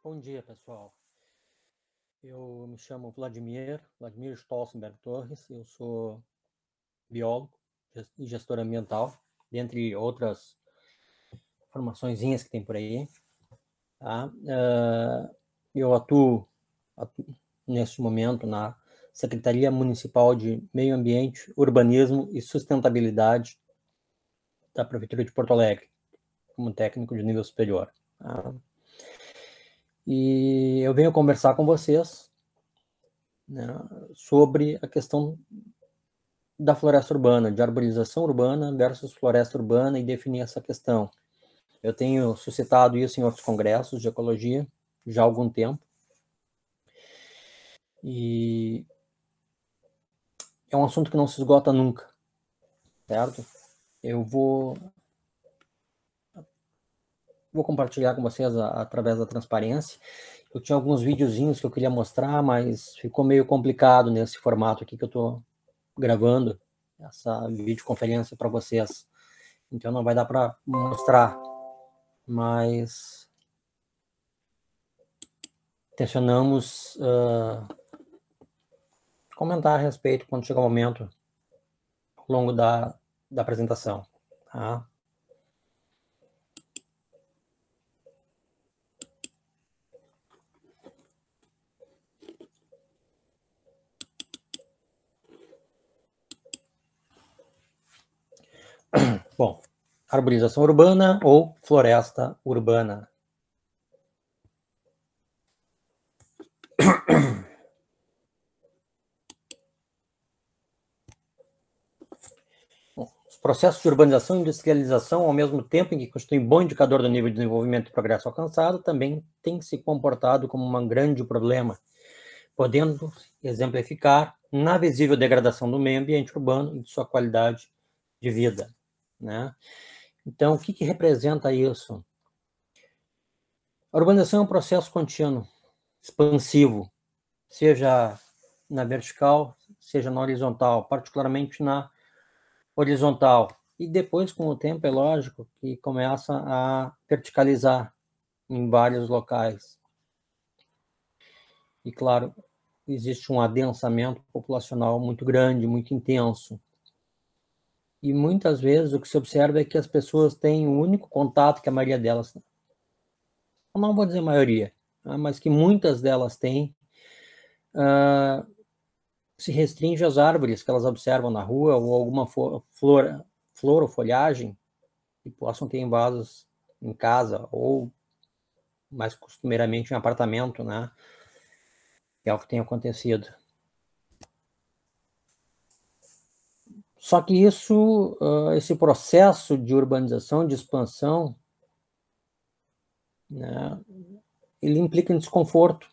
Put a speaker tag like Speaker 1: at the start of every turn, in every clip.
Speaker 1: Bom dia, pessoal. Eu me chamo Vladimir Stolzenberg Torres, eu sou biólogo e gestor ambiental, dentre outras formaçõezinhas que tem por aí. Tá? Eu atuo neste momento na Secretaria Municipal de Meio Ambiente, Urbanismo e Sustentabilidade da Prefeitura de Porto Alegre, como técnico de nível superior. Tá? E eu venho conversar com vocês, né, sobre a questão da floresta urbana, de arborização urbana versus floresta urbana, e definir essa questão. Eu tenho suscitado isso em outros congressos de ecologia já há algum tempo, e é um assunto que não se esgota nunca, certo? Eu vou compartilhar com vocês através da transparência. Eu tinha alguns videozinhos que eu queria mostrar, mas ficou meio complicado nesse formato aqui que eu estou gravando essa videoconferência para vocês. Então não vai dar para mostrar, mas tensionamos comentar a respeito quando chegar o momento ao longo da apresentação. Tá? Bom, arborização urbana ou floresta urbana. Bom, os processos de urbanização e industrialização, ao mesmo tempo em que constituem bom indicador do nível de desenvolvimento e progresso alcançado, também têm se comportado como um grande problema, podendo exemplificar na visível degradação do meio ambiente urbano e de sua qualidade de vida, né? Então, o que representa isso? A urbanização é um processo contínuo, expansivo, seja na vertical, seja na horizontal, particularmente na horizontal. E depois, com o tempo, é lógico que começa a verticalizar em vários locais. E, claro, existe um adensamento populacional muito grande, muito intenso. E muitas vezes o que se observa é que as pessoas têm o único contato que a maioria delas, não vou dizer a maioria, mas que muitas delas têm, se restringe às árvores que elas observam na rua ou alguma flor ou folhagem que possam ter em vasos em casa ou mais costumeiramente em apartamento, né? Que é o que tem acontecido. Só que isso, esse processo de urbanização, de expansão, né, ele implica em desconforto.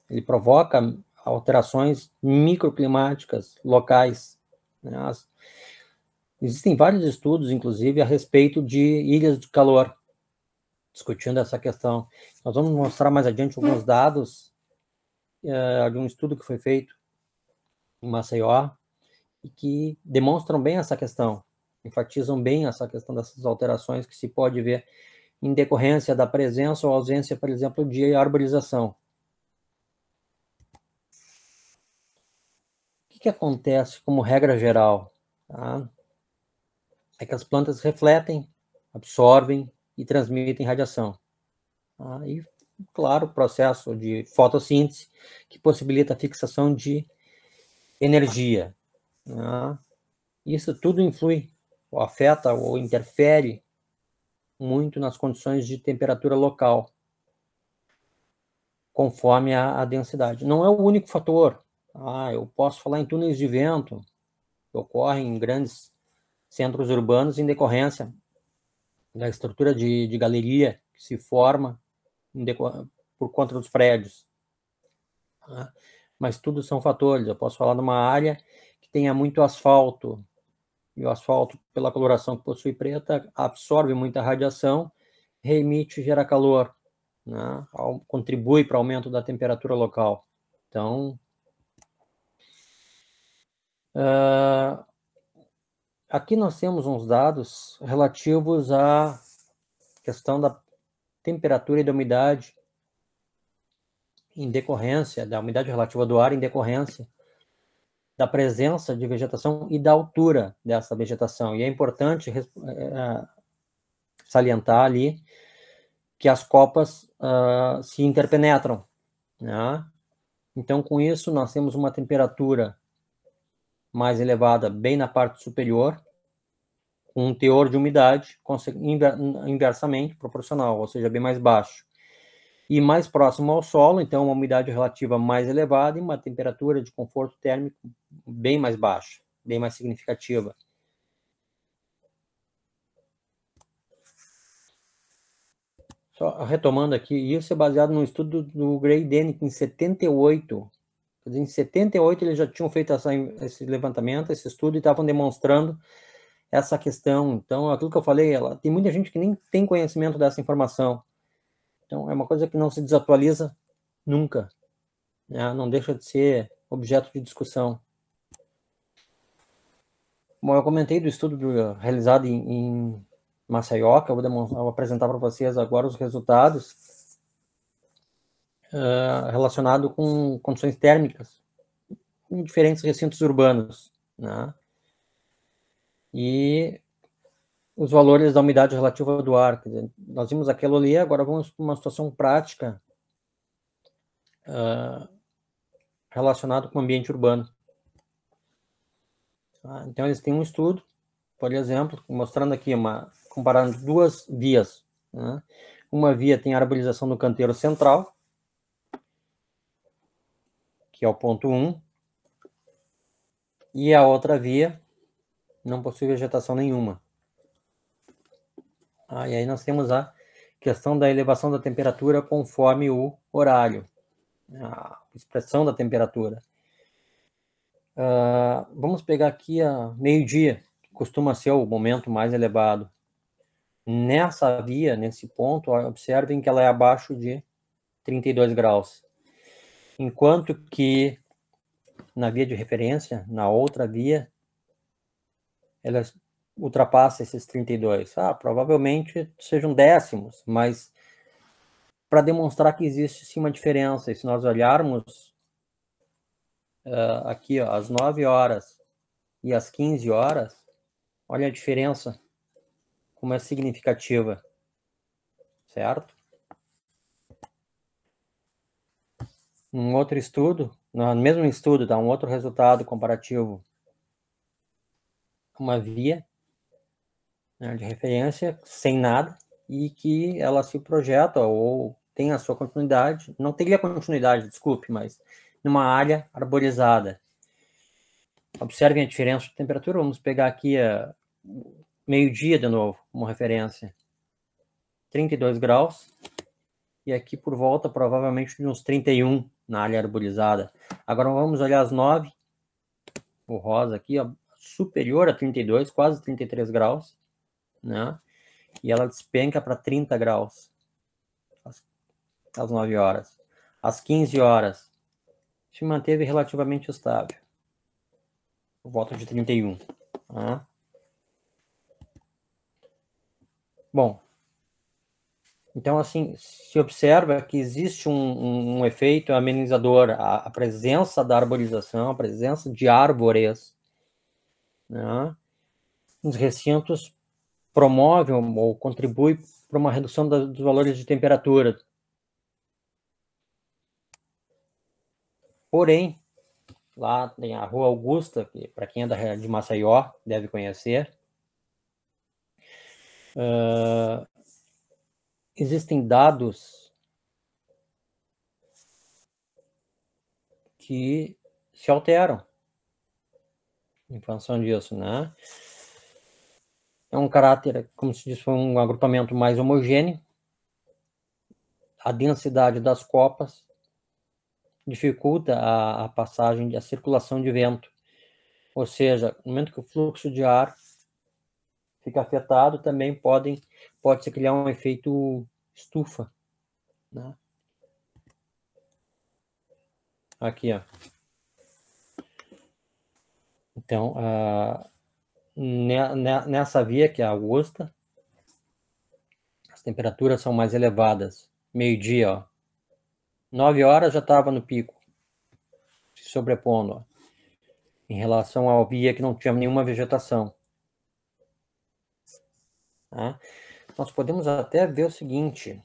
Speaker 1: Ele provoca alterações microclimáticas locais, né? Existem vários estudos, inclusive, a respeito de ilhas de calor, discutindo essa questão. Nós vamos mostrar mais adiante alguns dados de um estudo que foi feito em Maceió e que demonstram bem essa questão, enfatizam bem essa questão dessas alterações que se pode ver em decorrência da presença ou ausência, por exemplo, de arborização. O que acontece como regra geral? Tá? É que as plantas refletem, absorvem e transmitem radiação. Tá? E, claro, o processo de fotossíntese, que possibilita a fixação de energia. Tá? Isso tudo influi, ou afeta, ou interfere muito nas condições de temperatura local, conforme a densidade. Não é o único fator. Eu posso falar em túneis de vento, que ocorrem em grandes centros urbanos em decorrência da estrutura de galeria que se forma por conta dos prédios. Tá? Mas tudo são fatores. Eu posso falar numa área que tenha muito asfalto, e o asfalto, pela coloração que possui preta, absorve muita radiação, reemite e gera calor, né? Contribui para o aumento da temperatura local. Então, aqui nós temos uns dados relativos à questão da temperatura e da umidade em decorrência da umidade relativa do ar, em decorrência da presença de vegetação e da altura dessa vegetação. E é importante salientar ali que as copas se interpenetram, né? Então, com isso, nós temos uma temperatura mais elevada bem na parte superior, com um teor de umidade inversamente proporcional, ou seja, bem mais baixo. E mais próximo ao solo, então, uma umidade relativa mais elevada e uma temperatura de conforto térmico bem mais baixa, bem mais significativa. Só retomando aqui, isso é baseado num estudo do Gray Denick em 78. Quer dizer, em 78 eles já tinham feito esse levantamento, esse estudo, e estavam demonstrando essa questão. Então, aquilo que eu falei, tem muita gente que nem tem conhecimento dessa informação. Então, é uma coisa que não se desatualiza nunca, né? Não deixa de ser objeto de discussão. Bom, eu comentei do estudo realizado em Maceió, que eu vou apresentar para vocês agora os resultados relacionados com condições térmicas em diferentes recintos urbanos, né? E os valores da umidade relativa do ar. Quer dizer, nós vimos aquilo ali, agora vamos para uma situação prática relacionada com o ambiente urbano. Então, eles têm um estudo, por exemplo, mostrando aqui, comparando duas vias, né? Uma via tem arborização no canteiro central, que é o ponto 1, e a outra via não possui vegetação nenhuma. E aí nós temos a questão da elevação da temperatura conforme o horário, a expressão da temperatura. Vamos pegar aqui a meio-dia, que costuma ser o momento mais elevado. Nessa via, nesse ponto, observem que ela é abaixo de 32 graus. Enquanto que na via de referência, na outra via, ela ultrapassa esses 32. Provavelmente sejam décimos, mas para demonstrar que existe sim uma diferença. E se nós olharmos aqui, ó, às 9 horas e às 15 horas, olha a diferença, como é significativa, certo? Um outro estudo, no mesmo estudo, dá um outro resultado comparativo. Uma via, né, de referência sem nada, e que ela se projeta ou tem a sua continuidade, não teria continuidade, desculpe, mas numa área arborizada. Observem a diferença de temperatura. Vamos pegar aqui meio-dia de novo, como referência. 32 graus. E aqui por volta, provavelmente, de uns 31 na área arborizada. Agora vamos olhar as 9. O rosa aqui, ó, superior a 32, quase 33 graus, né? E ela despenca para 30 graus às 9 horas. Às 15 horas, se manteve relativamente estável, por volta de 31. Né? Bom, então, assim, se observa que existe um efeito amenizador, a presença da arborização, a presença de árvores, né, nos recintos promove ou contribui para uma redução dos valores de temperatura. Porém, lá tem a Rua Augusta, que para quem é de Maceió deve conhecer, existem dados que se alteram em função disso, né? É um caráter, como se diz, um agrupamento mais homogêneo. A densidade das copas dificulta a passagem, a circulação de vento. Ou seja, no momento que o fluxo de ar fica afetado, também pode-se criar um efeito estufa, né? Aqui, ó. Então, nessa via, que é a Augusta, as temperaturas são mais elevadas. Meio-dia, ó, 9 horas já estava no pico, se sobrepondo, ó, em relação ao via que não tinha nenhuma vegetação. Tá? Nós podemos até ver o seguinte,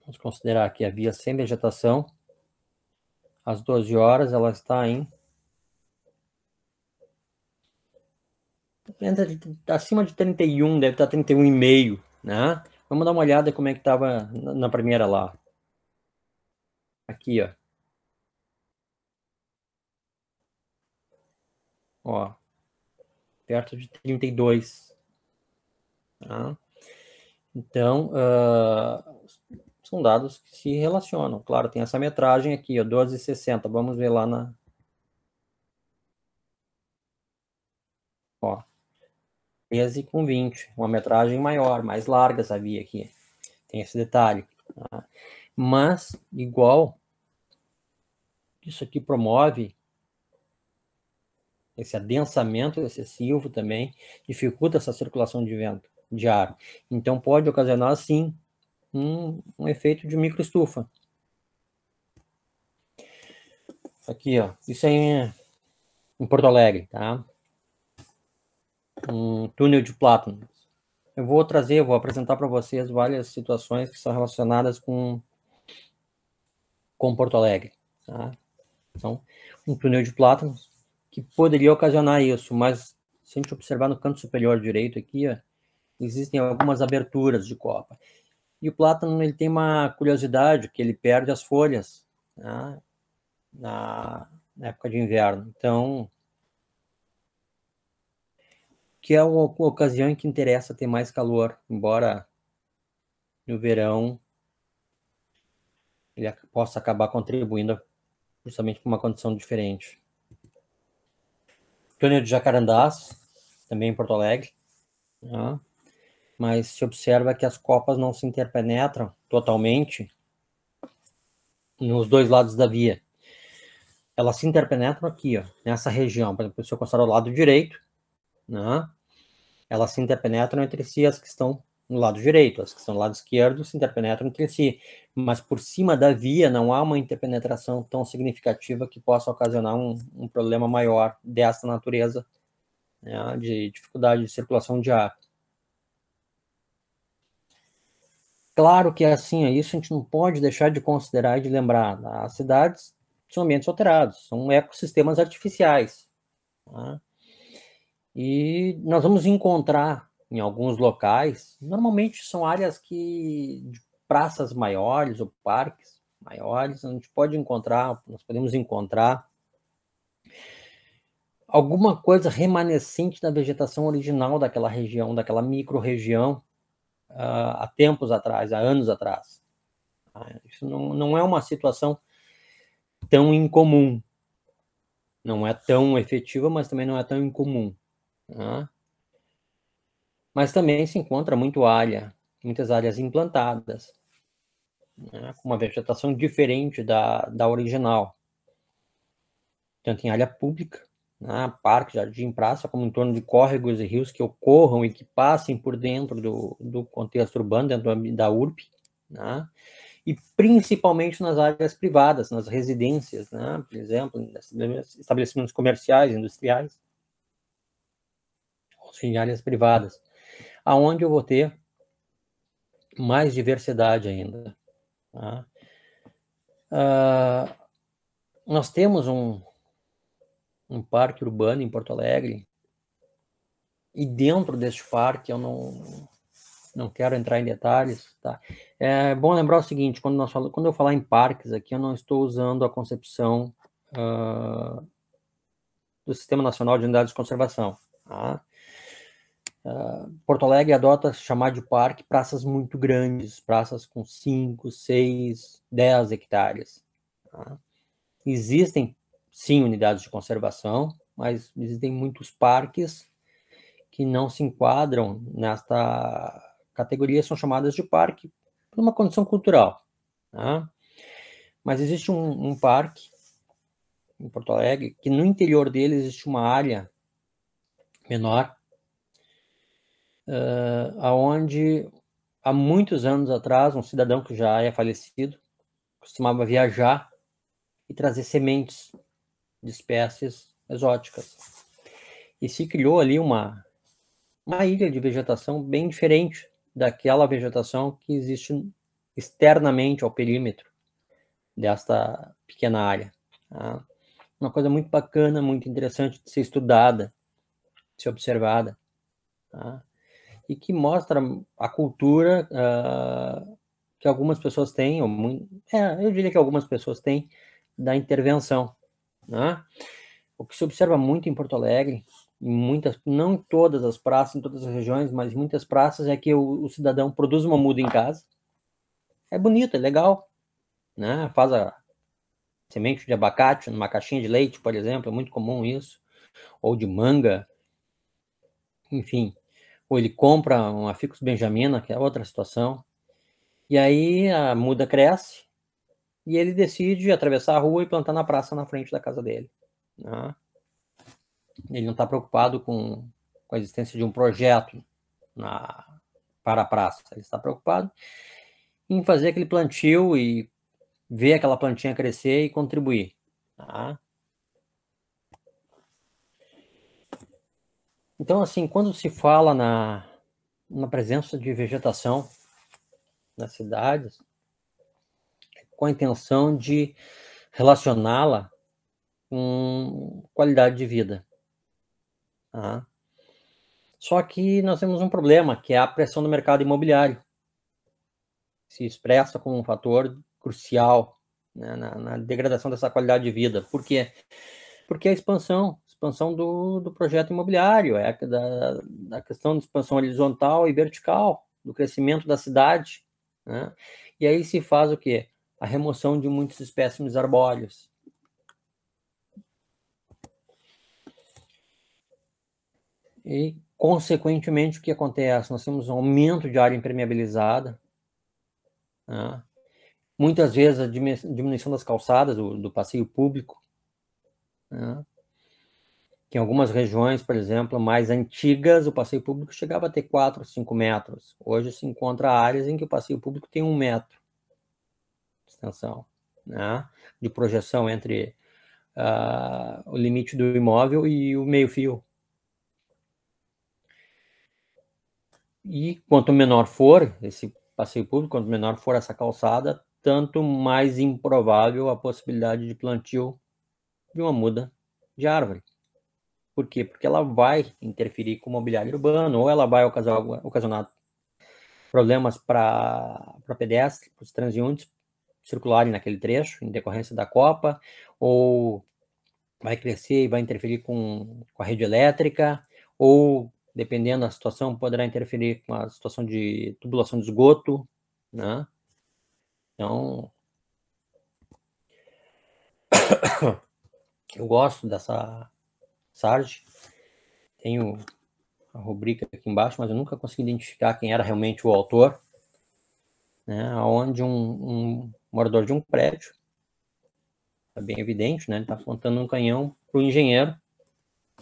Speaker 1: vamos considerar aqui a via sem vegetação, às 12 horas ela está em acima de 31, deve estar 31,5, né? Vamos dar uma olhada como é que estava na primeira lá. Aqui, ó. Ó, perto de 32. Tá? Então, são dados que se relacionam. Claro, tem essa metragem aqui, ó, 12,60. Vamos ver lá na... Ó, 13,20. Uma metragem maior, mais larga essa via aqui. Tem esse detalhe. Tá? Mas, igual, isso aqui promove esse adensamento excessivo também, dificulta essa circulação de vento, de ar. Então, pode ocasionar, sim, um efeito de microestufa. Aqui, ó, isso é em Porto Alegre, tá? Um túnel de plátanos. Eu vou apresentar para vocês várias situações que são relacionadas com Porto Alegre, tá? Então, um túnel de plátanos que poderia ocasionar isso, mas se a gente observar no canto superior direito aqui, ó, existem algumas aberturas de copa. E o plátano, ele tem uma curiosidade, que ele perde as folhas, tá? Na época de inverno. Então, que é uma ocasião em que interessa ter mais calor, embora no verão ele possa acabar contribuindo justamente para uma condição diferente. Túnel de Jacarandás, também em Porto Alegre, né? Mas se observa que as copas não se interpenetram totalmente nos dois lados da via. Elas se interpenetram aqui, ó, nessa região. Por exemplo, se eu considerar o lado direito, né? Elas se interpenetram entre si, as que estão no lado direito, as que estão no lado esquerdo se interpenetram entre si, mas por cima da via não há uma interpenetração tão significativa que possa ocasionar um problema maior dessa natureza, né, de dificuldade de circulação de ar. Claro que assim, isso a gente não pode deixar de considerar e de lembrar. As cidades são ambientes alterados, são ecossistemas artificiais. Tá? E nós vamos encontrar em alguns locais, normalmente são áreas de praças maiores ou parques maiores, a gente pode encontrar, nós podemos encontrar alguma coisa remanescente da vegetação original daquela região, daquela micro-região, há tempos atrás, há anos atrás. Isso não é uma situação tão incomum, não é tão efetiva, mas também não é tão incomum. Tá? Mas também se encontra muitas áreas implantadas, né, com uma vegetação diferente da original, tanto em área pública, né, parque, jardim, praça, como em torno de córregos e rios que ocorram e que passem por dentro do contexto urbano, dentro da URB, né, e principalmente nas áreas privadas, nas residências, né, por exemplo, em estabelecimentos comerciais, industriais, ou seja, em áreas privadas, aonde eu vou ter mais diversidade ainda. Tá? Nós temos um parque urbano em Porto Alegre, e dentro deste parque eu não quero entrar em detalhes, tá? É bom lembrar o seguinte, quando eu falar em parques aqui, eu não estou usando a concepção do Sistema Nacional de Unidades de Conservação, tá? Porto Alegre adota chamar de parque praças muito grandes, praças com 5, 6, 10 hectares. Tá? Existem, sim, unidades de conservação, mas existem muitos parques que não se enquadram nesta categoria, são chamadas de parque por uma condição cultural. Tá? Mas existe um parque em Porto Alegre que no interior dele existe uma área menor, aonde há muitos anos atrás, um cidadão que já é falecido costumava viajar e trazer sementes de espécies exóticas. E se criou ali uma ilha de vegetação bem diferente daquela vegetação que existe externamente ao perímetro desta pequena área. Tá? Uma coisa muito bacana, muito interessante de ser estudada, de ser observada, tá? E que mostra a cultura que algumas pessoas têm, eu diria que algumas pessoas têm, da intervenção, né? O que se observa muito em Porto Alegre, não em todas as praças, em todas as regiões, mas em muitas praças, é que o cidadão produz uma muda em casa, é bonito, é legal, né? Faz a semente de abacate numa caixinha de leite, por exemplo, é muito comum isso, ou de manga, enfim. Ou ele compra uma Ficus benjamina, que é outra situação, e aí a muda cresce, e ele decide atravessar a rua e plantar na praça na frente da casa dele, né? Ele não está preocupado com a existência de um projeto para a praça, ele está preocupado em fazer aquele plantio e ver aquela plantinha crescer e contribuir, tá? Então, assim, quando se fala na presença de vegetação nas cidades, com a intenção de relacioná-la com qualidade de vida, tá? Só que nós temos um problema, que é a pressão do mercado imobiliário, se expressa como um fator crucial, né, na degradação dessa qualidade de vida. Por quê? Porque a expansão do projeto imobiliário, da questão de expansão horizontal e vertical, do crescimento da cidade, né? E aí se faz o quê? A remoção de muitos espécimes arbóreos. E, consequentemente, o que acontece? Nós temos um aumento de área impermeabilizada, né? Muitas vezes a diminuição das calçadas, do passeio público, né? Que em algumas regiões, por exemplo, mais antigas, o passeio público chegava a ter 4, 5 metros. Hoje se encontra áreas em que o passeio público tem 1 metro de extensão, né? De projeção entre o limite do imóvel e o meio-fio. E quanto menor for esse passeio público, quanto menor for essa calçada, tanto mais improvável a possibilidade de plantio de uma muda de árvore. Por quê? Porque ela vai interferir com o mobiliário urbano, ou ela vai ocasionar problemas para pedestres, para os transeuntes circularem naquele trecho, em decorrência da copa, ou vai crescer e vai interferir com a rede elétrica, ou, dependendo da situação, poderá interferir com a situação de tubulação de esgoto, né? Então, eu gosto dessa SARG, tenho a rubrica aqui embaixo, mas eu nunca consegui identificar quem era realmente o autor, né? Onde um morador de um prédio, é bem evidente, né? Ele está apontando um canhão para o engenheiro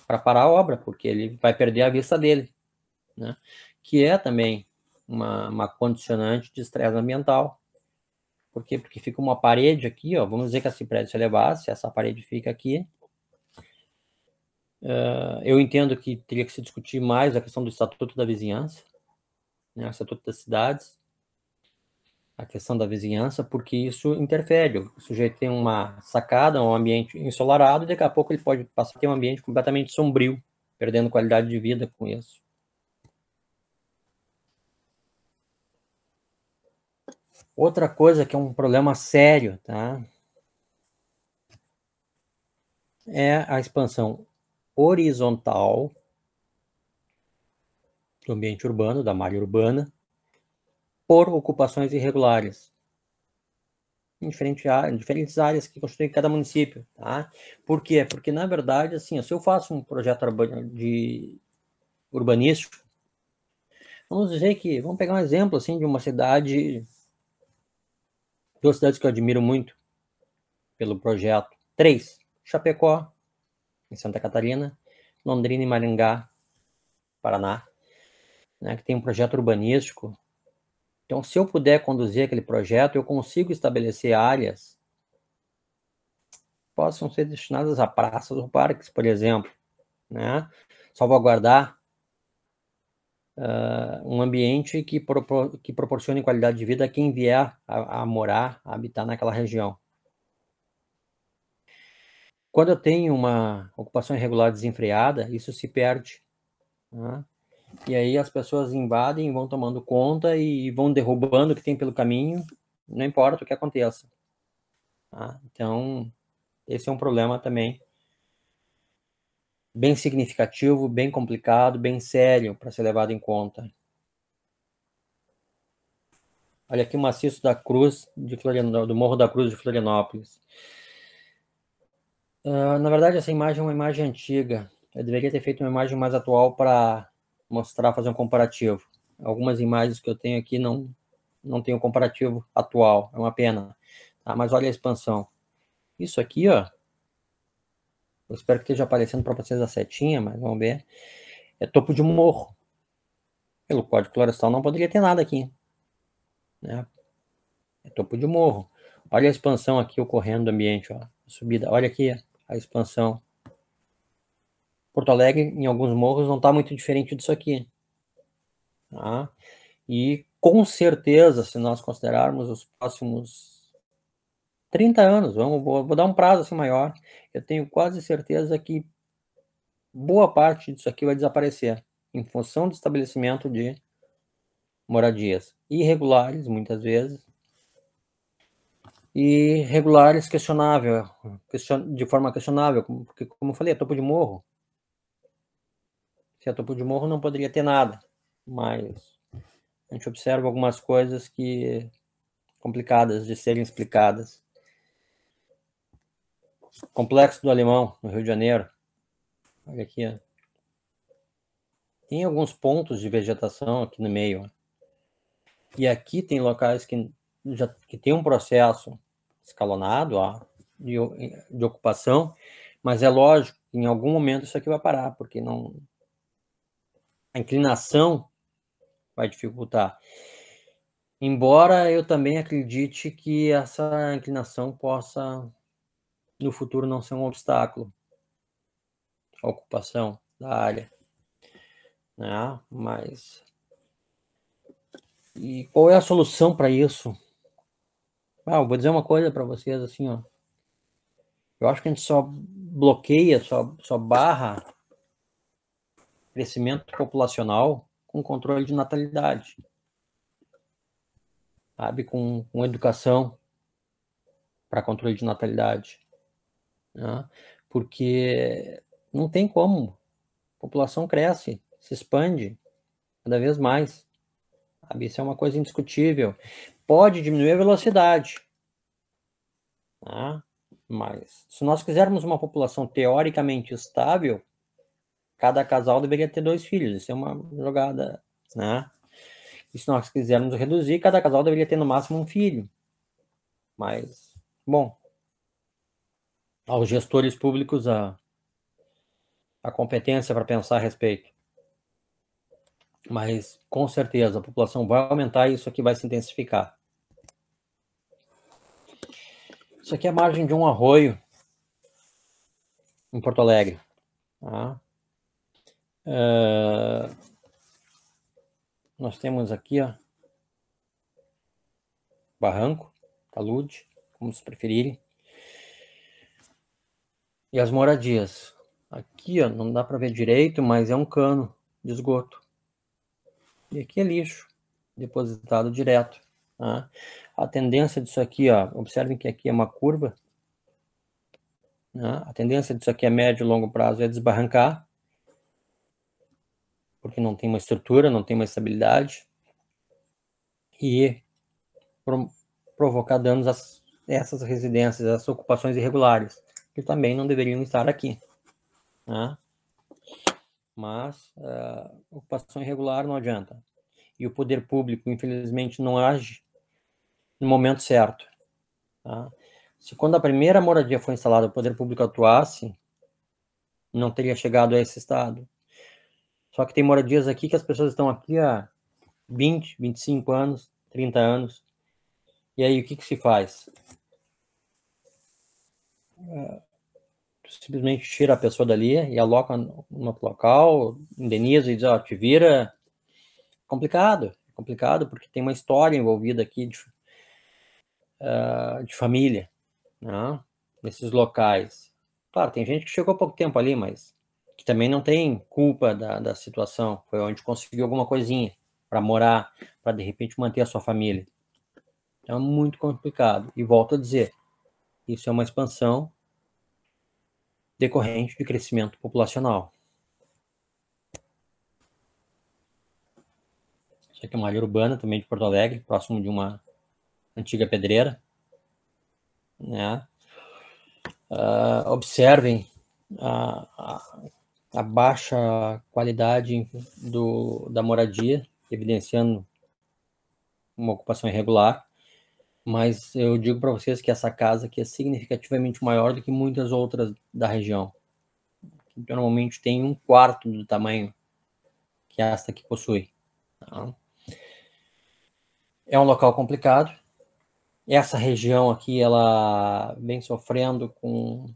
Speaker 1: para parar a obra, porque ele vai perder a vista dele, né? Que é também uma condicionante de estresse ambiental. Por quê? Porque fica uma parede aqui, ó, vamos dizer que esse prédio se elevasse, essa parede fica aqui. Eu entendo que teria que se discutir mais a questão do Estatuto da Vizinhança, né? O Estatuto das Cidades, a questão da vizinhança, porque isso interfere. O sujeito tem uma sacada, um ambiente ensolarado, e daqui a pouco ele pode passar a ter um ambiente completamente sombrio, perdendo qualidade de vida com isso. Outra coisa que é um problema sério, tá? É a expansão horizontal do ambiente urbano, da malha urbana, por ocupações irregulares, em diferentes áreas que constituem cada município, tá? Por quê? Porque, na verdade, assim, se eu faço um projeto urbanístico, vamos dizer que, vamos pegar um exemplo, assim, de uma cidade, duas cidades que eu admiro muito pelo projeto, 3, Chapecó, em Santa Catarina, Londrina e Maringá, Paraná, né, que tem um projeto urbanístico Então, se eu puder conduzir aquele projeto, eu consigo estabelecer áreas que possam ser destinadas a praças ou parques, por exemplo, né? Salvaguardar um ambiente que proporcione qualidade de vida a quem vier a morar, a habitar naquela região. Quando eu tenho uma ocupação irregular desenfreada, isso se perde, né? E aí as pessoas invadem, vão tomando conta e vão derrubando o que tem pelo caminho, não importa o que aconteça. Tá? Então, esse é um problema também bem significativo, bem complicado, bem sério para ser levado em conta. Olha aqui o maciço da Cruz do Morro da Cruz de Florianópolis. Na verdade, essa imagem é uma imagem antiga. Eu deveria ter feito uma imagem mais atual para mostrar, fazer um comparativo. Algumas imagens que eu tenho aqui não tem um comparativo atual, é uma pena. Tá? Mas olha a expansão. Isso aqui, ó, eu espero que esteja aparecendo para vocês a setinha, mas vamos ver. É topo de morro. Pelo Código Florestal não poderia ter nada aqui, né? É topo de morro. Olha a expansão aqui ocorrendo do ambiente, ó. Subida. Olha aqui a expansão. Porto Alegre, em alguns morros, não está muito diferente disso aqui. Tá? E com certeza, se nós considerarmos os próximos 30 anos, vou dar um prazo assim maior, eu tenho quase certeza que boa parte disso aqui vai desaparecer em função do estabelecimento de moradias irregulares, muitas vezes, e regulares de forma questionável, porque, como eu falei, é topo de morro. Se é topo de morro, não poderia ter nada, mas a gente observa algumas coisas que complicadas de serem explicadas. Complexo do Alemão, no Rio de Janeiro. Olha aqui, ó. Tem alguns pontos de vegetação aqui no meio, ó. E aqui tem locais que tem um processo escalonado, ó, de ocupação, mas é lógico que em algum momento isso aqui vai parar, porque não, a inclinação vai dificultar. Embora eu também acredite que essa inclinação possa, no futuro, não ser um obstáculo à ocupação da área, né? Mas e qual é a solução para isso? Eu vou dizer uma coisa para vocês assim, ó. Eu acho que a gente só bloqueia, só barra crescimento populacional com controle de natalidade, sabe? Com educação para controle de natalidade, né? Porque não tem como. A população cresce, se expande cada vez mais, sabe? Isso é uma coisa indiscutível. Pode diminuir a velocidade, né? Mas se nós quisermos uma população teoricamente estável, cada casal deveria ter 2 filhos. Isso é uma jogada, né? E se nós quisermos reduzir, cada casal deveria ter no máximo um filho. Mas, bom, aos gestores públicos a competência para pensar a respeito. Mas, com certeza, a população vai aumentar e isso aqui vai se intensificar. Isso aqui é a margem de um arroio em Porto Alegre. Tá? Nós temos aqui, ó, barranco, talude, como se preferirem. E as moradias. Aqui, ó, não dá para ver direito, mas é um cano de esgoto. E aqui é lixo, depositado direto. Tá? A tendência disso aqui, ó, observem que aqui é uma curva. Né? A tendência disso aqui a médio e longo prazo é desbarrancar, porque não tem uma estrutura, não tem uma estabilidade, e provocar danos a essas residências, essas ocupações irregulares, que também não deveriam estar aqui. Né? Mas ocupação irregular não adianta. E o poder público, infelizmente, não age no momento certo. Tá? Se quando a primeira moradia foi instalada, o poder público atuasse, não teria chegado a esse estado. Só que tem moradias aqui que as pessoas estão aqui há 20, 25 anos, 30 anos. E aí, o que se faz? Simplesmente tira a pessoa dali e aloca no outro local, indeniza e diz, ó, te vira. Complicado, porque tem uma história envolvida aqui de família, né? Nesses locais. Claro, tem gente que chegou há pouco tempo ali, mas que também não tem culpa da situação. Foi onde conseguiu alguma coisinha para morar, para de repente manter a sua família. Então é muito complicado. E volto a dizer, isso é uma expansão decorrente de crescimento populacional. Isso aqui é uma área urbana também de Porto Alegre, próximo de uma antiga pedreira, né? Observem a baixa qualidade da moradia, evidenciando uma ocupação irregular, mas eu digo para vocês que essa casa aqui é significativamente maior do que muitas outras da região, que normalmente tem 1/4 do tamanho que esta aqui possui. Tá? É um local complicado. Essa região aqui, ela vem sofrendo com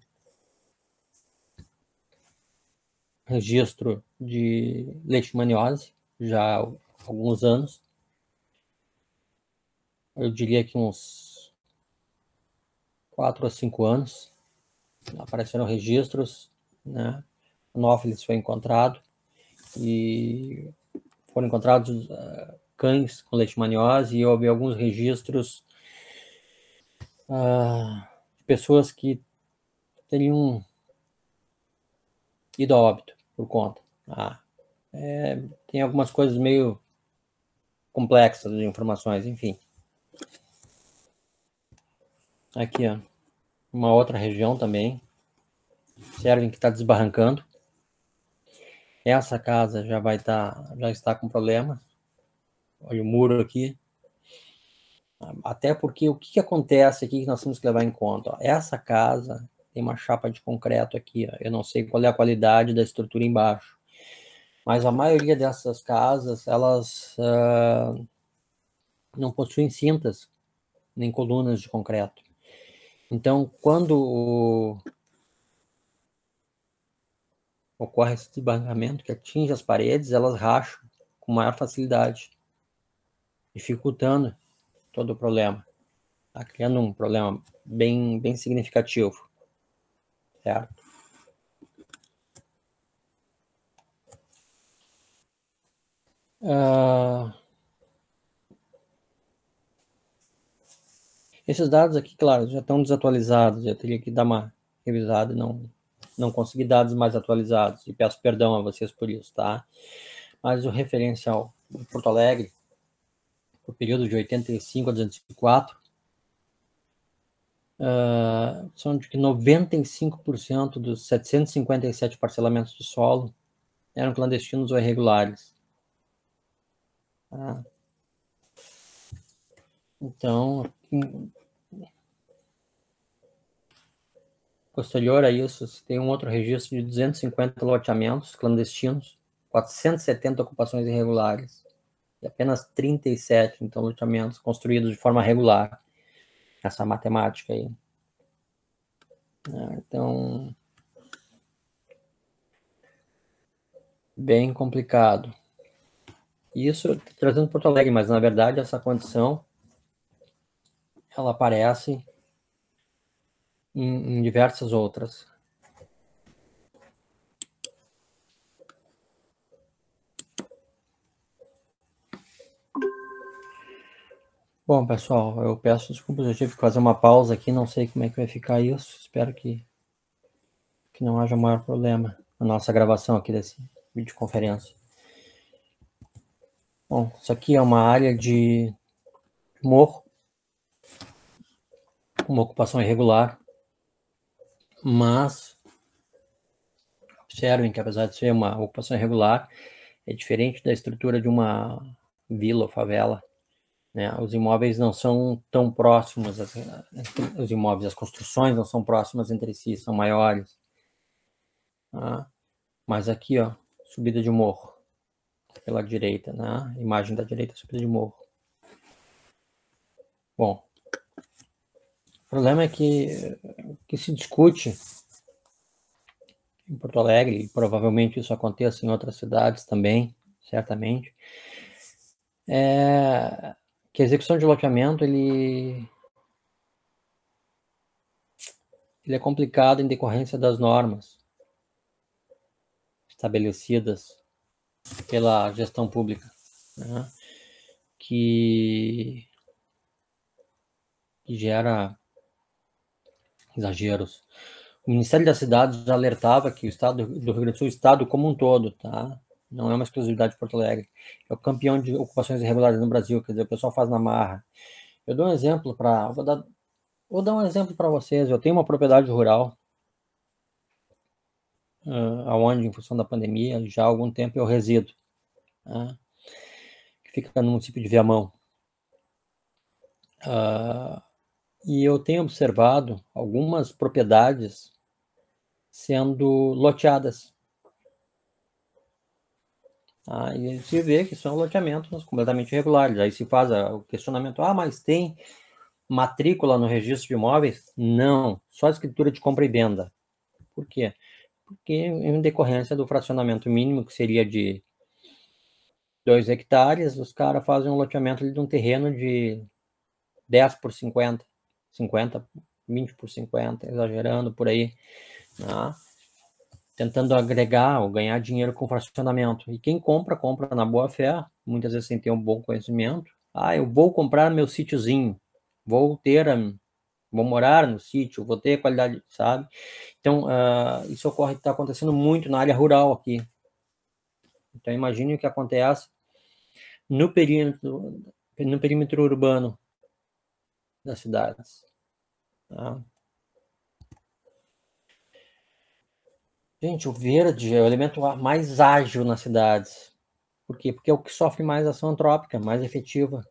Speaker 1: registro de leishmaniose já há alguns anos. Eu diria que uns 4 a 5 anos. Apareceram registros, né? Anófeles foi encontrado e foram encontrados cães com leishmaniose e houve alguns registros de pessoas que teriam ido a óbito por conta. Tem algumas coisas meio complexas de informações, enfim. Aqui, ó, uma outra região também, Servem que está desbarrancando. Essa casa já está com problema. Olha o muro aqui. Até porque o que acontece aqui que nós temos que levar em conta? Ó, essa casa tem uma chapa de concreto aqui. Ó. Eu não sei qual é a qualidade da estrutura embaixo. Mas a maioria dessas casas, elas não possuem cintas, nem colunas de concreto. Então, quando ocorre esse desbarrancamento que atinge as paredes, elas racham com maior facilidade, dificultando todo o problema. Está criando um problema bem significativo. Certo? Esses dados aqui, claro, já estão desatualizados, eu teria que dar uma revisada e não consegui dados mais atualizados, e peço perdão a vocês por isso, tá? Mas o referencial de Porto Alegre, o período de 85 a 204, são de que 95% dos 757 parcelamentos de solo eram clandestinos ou irregulares. Tá? Então, posterior a isso, tem um outro registro de 250 loteamentos clandestinos, 470 ocupações irregulares e apenas 37, então, loteamentos construídos de forma regular. Essa matemática aí. Então, bem complicado. Isso trazendo Porto Alegre, mas na verdade essa condição ela aparece em diversas outras. Bom, pessoal, eu peço desculpas, eu tive que fazer uma pausa aqui, não sei como é que vai ficar isso, espero que não haja maior problema na nossa gravação aqui desse videoconferência. Bom, isso aqui é uma área de morro, uma ocupação irregular, mas observem que apesar de ser uma ocupação irregular, é diferente da estrutura de uma vila ou favela. Né? Os imóveis não são tão próximos, os imóveis, as construções não são próximas entre si, são maiores. Tá? Mas aqui, ó, subida de morro pela direita, né? Imagem da direita, subida de morro. Bom, o problema é que se discute em Porto Alegre, e provavelmente isso aconteça em outras cidades também, certamente, é que a execução de loteamento ele é complicado em decorrência das normas estabelecidas pela gestão pública, né, que gera exageros. O Ministério das Cidades já alertava que o estado do Rio Grande do Sul, o estado como um todo, tá? Não é uma exclusividade de Porto Alegre, é o campeão de ocupações irregulares no Brasil, quer dizer, o pessoal faz na marra. Eu dou um exemplo para, vou dar um exemplo para vocês. Eu tenho uma propriedade rural, aonde, em função da pandemia, já há algum tempo eu resido, né, que fica no município de Viamão. E eu tenho observado algumas propriedades sendo loteadas. E se vê que são loteamentos completamente irregulares. Aí se faz o questionamento: mas tem matrícula no registro de imóveis? Não, só escritura de compra e venda. Por quê? Porque em decorrência do fracionamento mínimo, que seria de 2 hectares, os caras fazem um loteamento de um terreno de 10 por 50, 20 por 50, exagerando por aí, né? Tentando agregar ou ganhar dinheiro com fracionamento. E quem compra, compra na boa fé, muitas vezes sem ter um bom conhecimento. Eu vou comprar meu sítiozinho, vou morar no sítio, vou ter qualidade, sabe? Então, isso está acontecendo muito na área rural aqui. Então, imagine o que acontece no perímetro urbano das cidades. Tá? Gente, o verde é o elemento mais ágil nas cidades. Por quê? Porque é o que sofre mais ação antrópica, mais efetiva.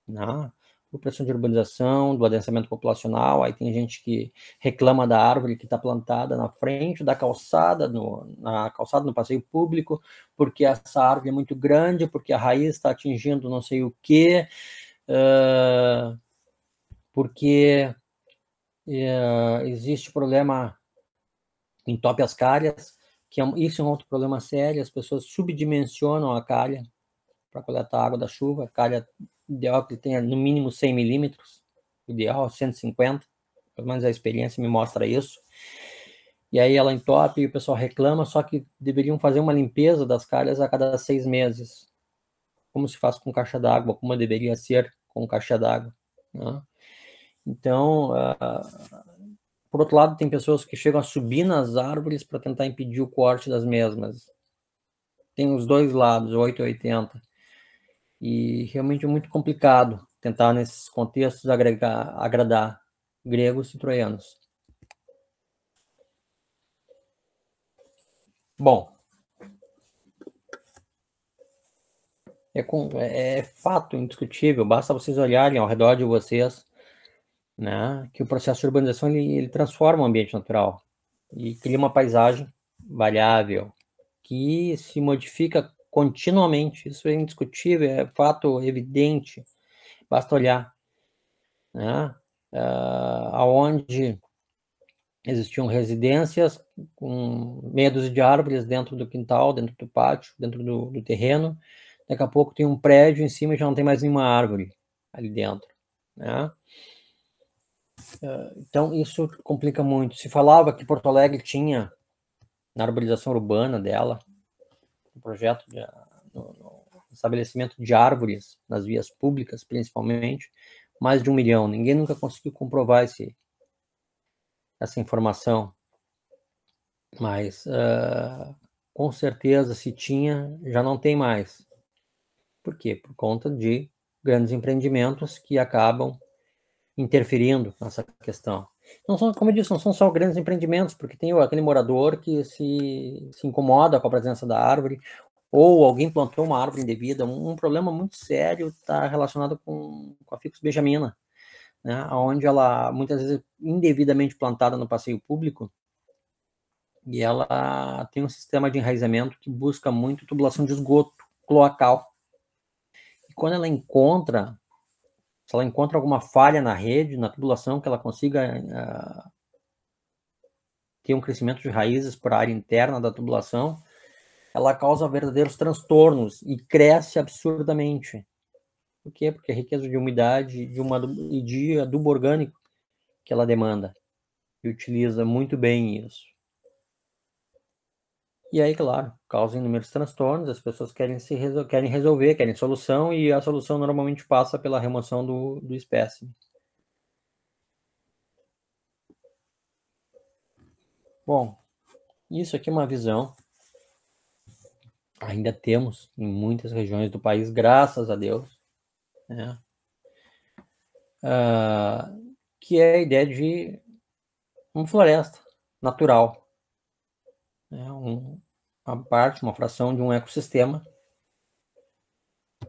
Speaker 1: Né? Por pressão de urbanização, do adensamento populacional. Aí tem gente que reclama da árvore que está plantada na frente da calçada, na calçada, no passeio público, porque essa árvore é muito grande, porque a raiz está atingindo não sei o quê, porque existe problema, entope as calhas, que isso é um outro problema sério. As pessoas subdimensionam a calha para coletar a água da chuva. A calha ideal que tenha no mínimo 100 milímetros, ideal 150, pelo menos a experiência me mostra isso. E aí ela entope e o pessoal reclama, só que deveriam fazer uma limpeza das calhas a cada 6 meses, como se faz com caixa d'água, como deveria ser com caixa d'água, né? Então, por outro lado, tem pessoas que chegam a subir nas árvores para tentar impedir o corte das mesmas. Tem os dois lados, 880. E realmente é muito complicado tentar, nesses contextos, agradar gregos e troianos. Bom, é fato indiscutível, basta vocês olharem ao redor de vocês, né, que o processo de urbanização ele transforma o ambiente natural e cria uma paisagem variável que se modifica continuamente. Isso é indiscutível, é fato evidente, basta olhar, né, aonde existiam residências com meia dúzia de árvores dentro do quintal, dentro do pátio, dentro do terreno. Daqui a pouco tem um prédio em cima e já não tem mais nenhuma árvore ali dentro, né? Então, isso complica muito. Se falava que Porto Alegre tinha, na arborização urbana dela, no projeto no estabelecimento de árvores nas vias públicas, principalmente, mais de 1 milhão. Ninguém nunca conseguiu comprovar essa informação. Mas, com certeza, se tinha, já não tem mais. Por quê? Por conta de grandes empreendimentos que acabam interferindo nessa questão. Não são, como eu disse, não são só grandes empreendimentos, porque tem aquele morador que se incomoda com a presença da árvore, ou alguém plantou uma árvore indevida. Um problema muito sério está relacionado com a Ficus benjamina, né, onde ela, muitas vezes, indevidamente plantada no passeio público, e ela tem um sistema de enraizamento que busca muito tubulação de esgoto cloacal. E quando ela encontra se ela encontra alguma falha na rede, na tubulação, que ela consiga ter um crescimento de raízes por área interna da tubulação, ela causa verdadeiros transtornos e cresce absurdamente. Por quê? Porque a riqueza de umidade e de adubo orgânico que ela demanda, e utiliza muito bem isso. E aí, claro, causa inúmeros transtornos, as pessoas querem resolver, querem solução, e a solução normalmente passa pela remoção do espécime. Bom, isso aqui é uma visão, ainda temos em muitas regiões do país, graças a Deus, né? Que é a ideia de uma floresta natural, né? Uma fração de um ecossistema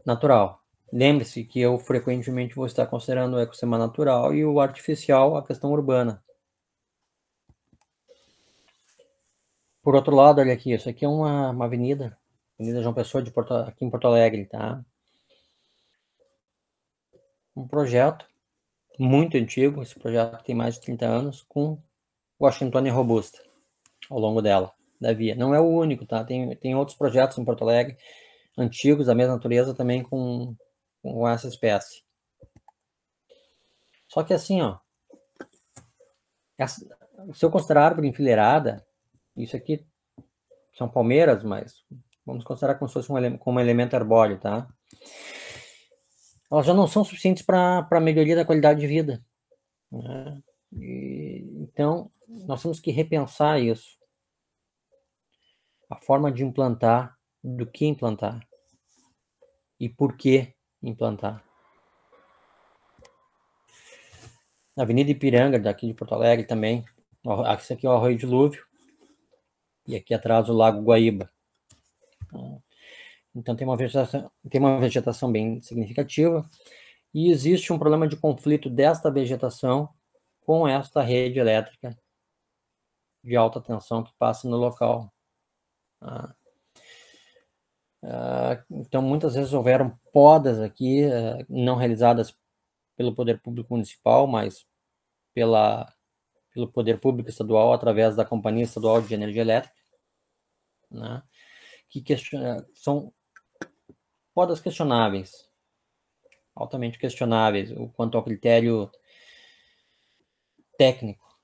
Speaker 1: natural. Lembre-se que eu frequentemente vou estar considerando o ecossistema natural e o artificial, a questão urbana. Por outro lado, olha aqui, isso aqui é uma avenida, Avenida João Pessoa, aqui em Porto Alegre, tá? Um projeto muito antigo, esse projeto tem mais de 30 anos, com Washington robusta ao longo dela, da via. Não é o único, tá? Tem outros projetos em Porto Alegre, antigos, da mesma natureza, também com essa espécie. Só que assim, ó, se eu considerar árvore enfileirada, isso aqui são palmeiras, mas vamos considerar como se fosse como um elemento arbóreo, tá? Elas já não são suficientes para a melhoria da qualidade de vida, né? Então, nós temos que repensar isso. A forma de implantar, do que implantar e por que implantar. Na Avenida Ipiranga, daqui de Porto Alegre também, esse aqui é o Arroio Dilúvio, e aqui atrás o Lago Guaíba. Então tem uma vegetação bem significativa, e existe um problema de conflito desta vegetação com esta rede elétrica de alta tensão que passa no local. Então, muitas vezes houveram podas aqui, não realizadas pelo Poder Público Municipal, mas pelo Poder Público Estadual, através da Companhia Estadual de Energia Elétrica, né, que são podas questionáveis, altamente questionáveis, quanto ao critério técnico,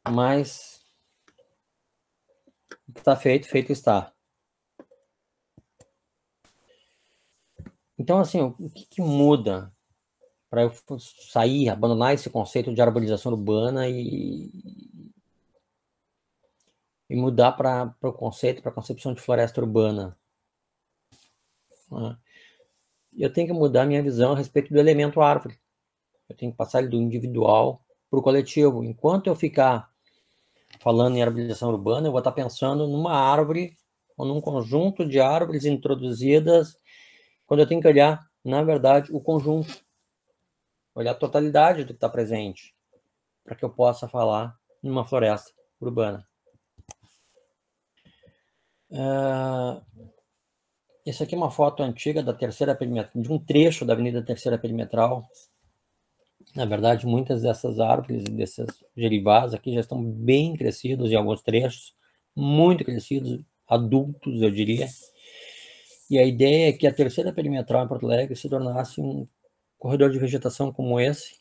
Speaker 1: mas o que está feito está. Então, assim, o que muda para eu sair, abandonar esse conceito de arborização urbana e mudar para o conceito, para a concepção de floresta urbana? Eu tenho que mudar minha visão a respeito do elemento árvore. Eu tenho que passar ele do individual para o coletivo. Enquanto eu ficar falando em arborização urbana, eu vou estar pensando numa árvore ou num conjunto de árvores introduzidas, quando eu tenho que olhar, na verdade, o conjunto, olhar a totalidade do que está presente, para que eu possa falar numa floresta urbana. Essa aqui é uma foto antiga da Terceira Perimetral, de um trecho da Avenida Terceira Perimetral. Na verdade, muitas dessas árvores e desses gerivás aqui já estão bem crescidos em alguns trechos, muito crescidos, adultos, eu diria. E a ideia é que a Terceira Perimetral em Porto Alegre se tornasse um corredor de vegetação como esse,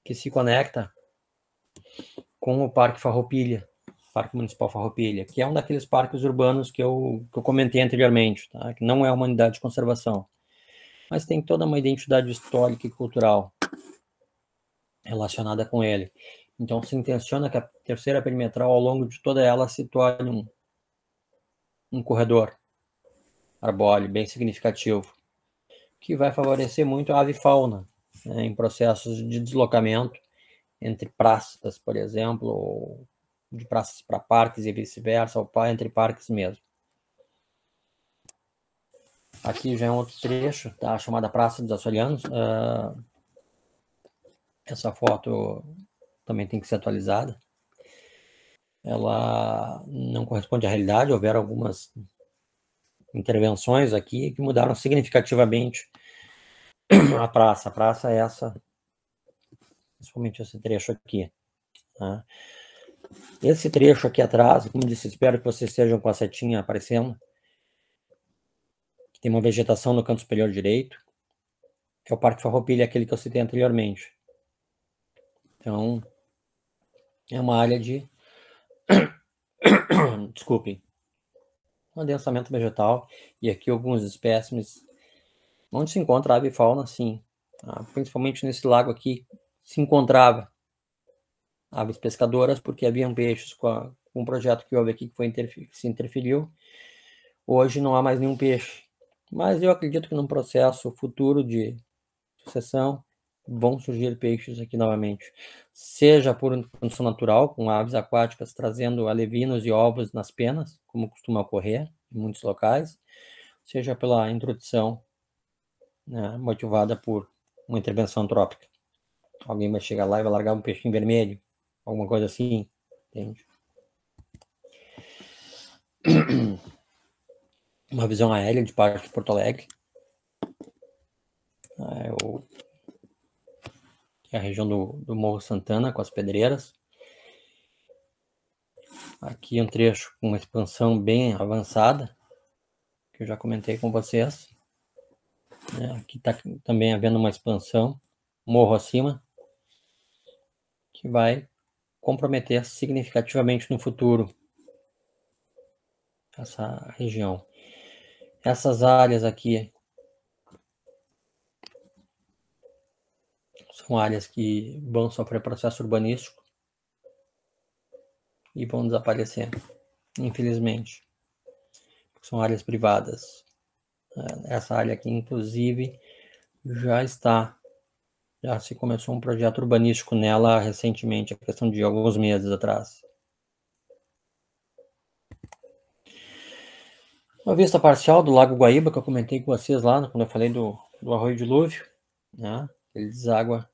Speaker 1: que se conecta com o Parque Farroupilha, Parque Municipal Farroupilha, que é um daqueles parques urbanos que eu comentei anteriormente, tá? Que não é uma unidade de conservação, mas tem toda uma identidade histórica e cultural relacionada com ele. Então, se intenciona que a Terceira Perimetral, ao longo de toda ela, se torne um corredor arbóreo bem significativo, que vai favorecer muito a avifauna, né, em processos de deslocamento entre praças, por exemplo, ou de praças para parques e vice-versa, ou entre parques mesmo. Aqui já é um outro trecho, tá? Chamada Praça dos Açorianos. Essa foto também tem que ser atualizada. Ela não corresponde à realidade, houveram algumas intervenções aqui que mudaram significativamente A praça é essa, principalmente esse trecho aqui. Tá? Esse trecho aqui atrás, como disse, espero que vocês estejam com a setinha aparecendo. Tem uma vegetação no canto superior direito, que é o Parque Farroupilha, aquele que eu citei anteriormente. Então, é uma área de... Desculpem. Um adensamento vegetal. E aqui alguns espécimes onde se encontra ave e fauna, sim. Tá? Principalmente nesse lago aqui se encontrava aves pescadoras, porque haviam peixes com um projeto que houve aqui que se interferiu. Hoje não há mais nenhum peixe. Mas eu acredito que num processo futuro de sucessão vão surgir peixes aqui novamente. Seja por condição natural, com aves aquáticas trazendo alevinos e ovos nas penas, como costuma ocorrer em muitos locais, seja pela introdução, né, motivada por uma intervenção antrópica. Alguém vai chegar lá e vai largar um peixinho vermelho, alguma coisa assim, entende? Uma visão aérea de parte de Porto Alegre. É a região do Morro Santana, com as pedreiras. Aqui um trecho com uma expansão bem avançada, que eu já comentei com vocês. Aqui está também havendo uma expansão, morro acima, que vai comprometer significativamente no futuro essa região. Essas áreas aqui são áreas que vão sofrer processo urbanístico e vão desaparecer, infelizmente. São áreas privadas. Essa área aqui, inclusive, já se começou um projeto urbanístico nela recentemente, a questão de alguns meses atrás. Uma vista parcial do Lago Guaíba, que eu comentei com vocês lá, quando eu falei do Arroio Dilúvio, né? Ele deságua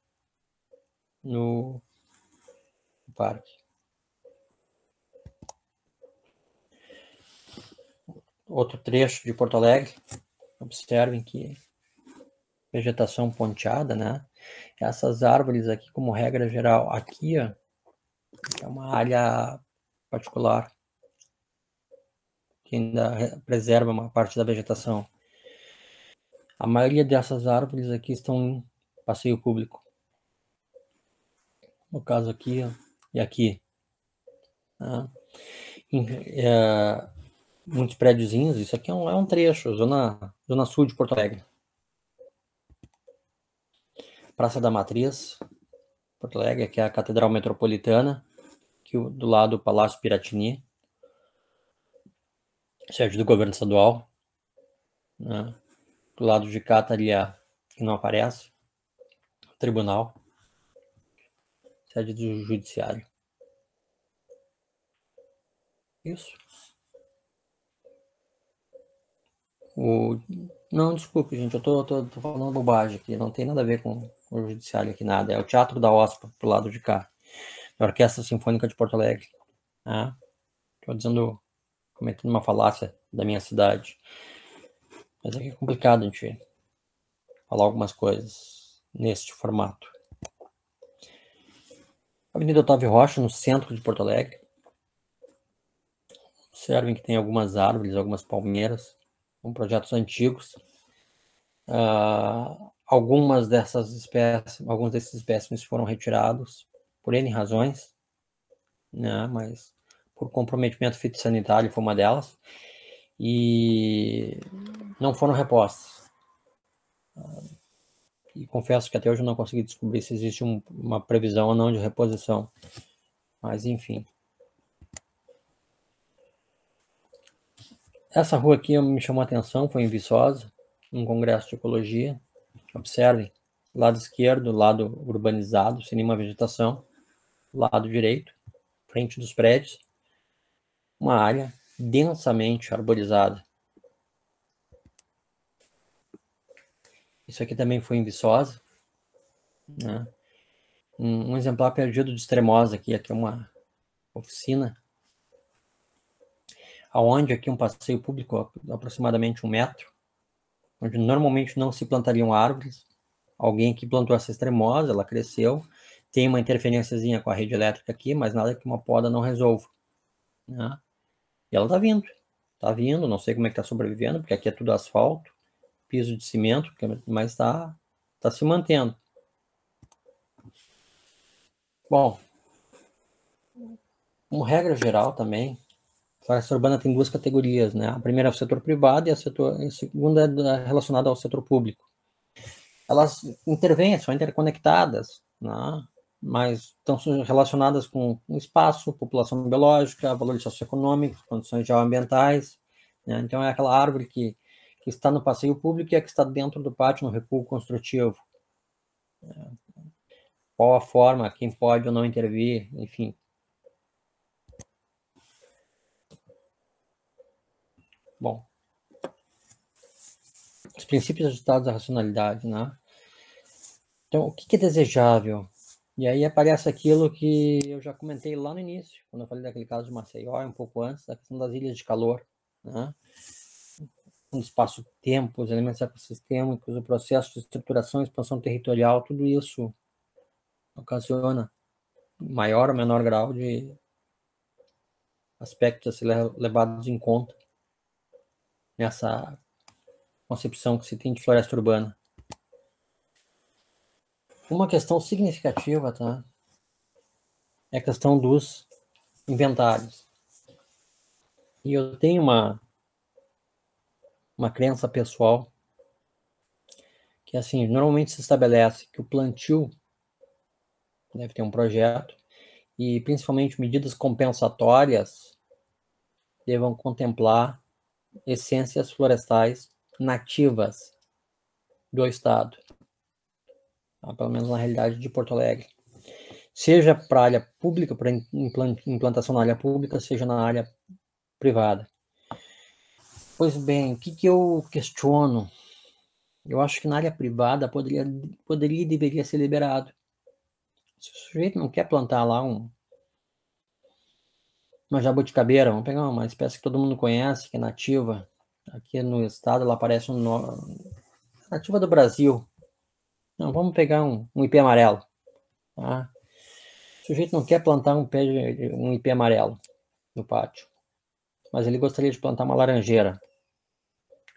Speaker 1: no parque. Outro trecho de Porto Alegre, observem que vegetação ponteada, né? Essas árvores aqui, como regra geral, aqui, ó, é uma área particular que ainda preserva uma parte da vegetação. A maioria dessas árvores aqui estão em passeio público. No caso aqui, ó, e aqui. Tá? Muitos prédiozinhos, isso aqui é um trecho, zona sul de Porto Alegre. Praça da Matriz, Porto Alegre, que é a Catedral Metropolitana, aqui do lado do Palácio Piratini, sede do governo estadual, né? Do lado de cá estaria, que não aparece, o tribunal, sede do judiciário. Isso. Não, desculpe, gente, eu tô falando bobagem aqui, não tem nada a ver com o judiciário aqui, nada. É o Teatro da OSPA, pro lado de cá, da Orquestra Sinfônica de Porto Alegre. Tá? Tô dizendo, cometendo uma falácia da minha cidade. Mas é que é complicado a gente falar algumas coisas neste formato. Avenida Otávio Rocha, no centro de Porto Alegre. Observem que tem algumas árvores, algumas palmeiras, com projetos antigos. Alguns desses espécimes foram retirados por N razões, né, mas por comprometimento fitossanitário foi uma delas, e não foram repostas. E confesso que até hoje eu não consegui descobrir se existe uma previsão ou não de reposição. Mas, enfim. Essa rua aqui me chamou a atenção, foi em Viçosa, um congresso de ecologia. Observem, lado esquerdo, lado urbanizado, sem nenhuma vegetação. Lado direito, frente dos prédios, uma área densamente arborizada. Isso aqui também foi em Viçosa, né? Um exemplar perdido de extremosa aqui é uma oficina, aonde aqui um passeio público aproximadamente 1 metro, onde normalmente não se plantariam árvores, alguém que plantou essa extremosa, ela cresceu, tem uma interferênciazinha com a rede elétrica aqui, mas nada que uma poda não resolva, né? E ela tá vindo, não sei como é que tá sobrevivendo, porque aqui é tudo asfalto, piso de cimento, mas tá se mantendo. Bom, como regra geral também, a floresta urbana tem duas categorias, né? A primeira é o setor privado e a segunda é relacionada ao setor público. Elas intervêm, são interconectadas, né? Mas estão relacionadas com espaço, população biológica, valores socioeconômicos, condições geoambientais, né? Então é aquela árvore que está no passeio público e a que está dentro do pátio no recuo construtivo. Qual a forma, quem pode ou não intervir, enfim. Bom, os princípios ajustados à racionalidade, né? Então, o que é desejável? E aí aparece aquilo que eu já comentei lá no início, quando eu falei daquele caso de Maceió, um pouco antes, da questão das ilhas de calor, né? O espaço-tempo, os elementos ecossistêmicos, o processo de estruturação e expansão territorial, tudo isso ocasiona maior ou menor grau de aspectos a ser levados em conta nessa concepção que se tem de floresta urbana. Uma questão significativa, tá? É a questão dos inventários. E eu tenho uma crença pessoal que, assim, normalmente se estabelece que o plantio deve ter um projeto e, principalmente, medidas compensatórias devam contemplar essências florestais nativas do estado, tá? Pelo menos na realidade de Porto Alegre. Seja para área pública, para implantação na área pública, seja na área privada. Pois bem, o que eu questiono? Eu acho que na área privada poderia e deveria ser liberado. Se o sujeito não quer plantar lá uma jabuticabeira, vamos pegar uma espécie que todo mundo conhece, que é nativa, aqui no estado ela aparece nativa do Brasil. Não, vamos pegar um ipê amarelo, tá? O sujeito não quer plantar um ipê amarelo no pátio, mas ele gostaria de plantar uma laranjeira.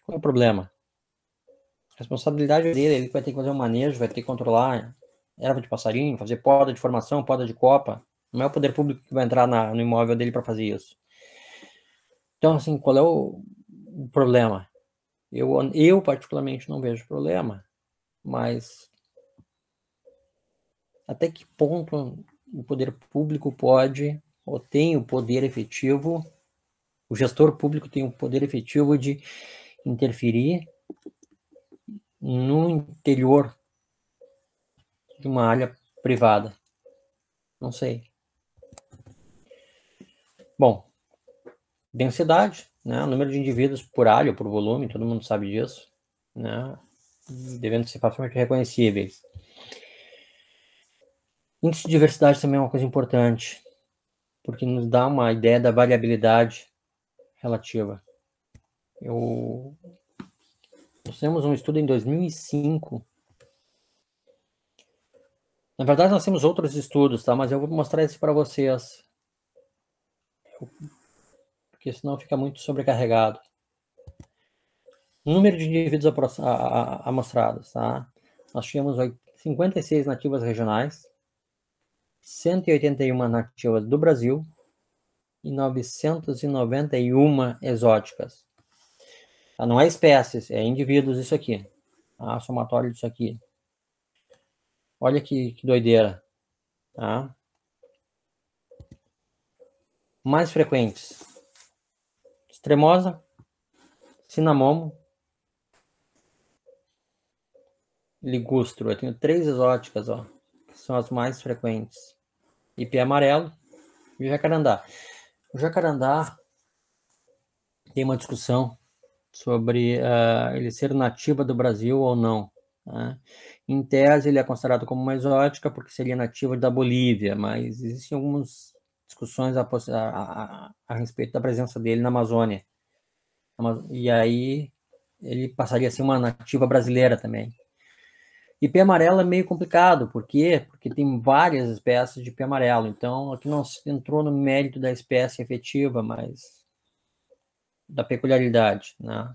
Speaker 1: Qual é o problema? A responsabilidade dele, ele vai ter que fazer um manejo, vai ter que controlar erva de passarinho, fazer poda de formação, poda de copa. Não é o poder público que vai entrar no imóvel dele para fazer isso. Então, assim, qual é o problema? Eu particularmente não vejo problema, mas até que ponto o poder público pode ou tem o poder efetivo, o gestor público tem o poder efetivo de interferir no interior de uma área privada? Não sei. Bom, densidade, né? O número de indivíduos por área ou por volume, todo mundo sabe disso, né? Devendo ser facilmente reconhecíveis. Índice de diversidade também é uma coisa importante, porque nos dá uma ideia da variabilidade relativa. Nós temos um estudo em 2005. Na verdade, nós temos outros estudos, tá? Mas eu vou mostrar esse para vocês, porque senão fica muito sobrecarregado. Número de indivíduos amostrados, tá? Nós tínhamos 56 nativas regionais, 181 nativas do Brasil e 991 exóticas. Tá? Não é espécies, é indivíduos isso aqui. Tá? Somatório disso aqui. Olha que doideira. Tá? Mais frequentes: extremosa, cinamomo, ligustro. Eu tenho 3 exóticas, ó, que são as mais frequentes. Ipê amarelo e jacarandá. O jacarandá tem uma discussão sobre ele ser nativa do Brasil ou não. Tá? Em tese, ele é considerado como uma exótica porque seria nativa da Bolívia, mas existem algumas discussões a respeito da presença dele na Amazônia. E aí ele passaria a ser uma nativa brasileira também. IP amarelo é meio complicado, por quê? Porque tem várias espécies de IP amarelo, então aqui não se entrou no mérito da espécie efetiva, mas da peculiaridade, né?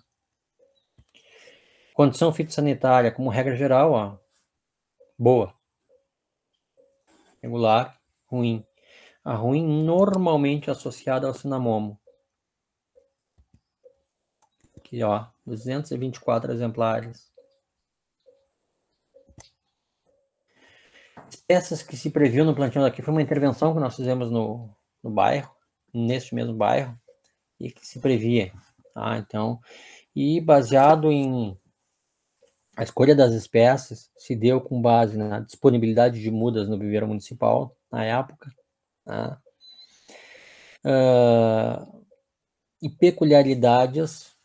Speaker 1: Condição fitossanitária, como regra geral, ó, boa. Regular, ruim. A ruim normalmente associada ao cinamomo. Aqui, ó, 224 exemplares. Espécies que se previu no plantio daqui foi uma intervenção que nós fizemos no bairro, neste mesmo bairro, e que se previa. Tá? Então, e baseado em a escolha das espécies, se deu com base na disponibilidade de mudas no viveiro municipal, na época, tá? E peculiaridades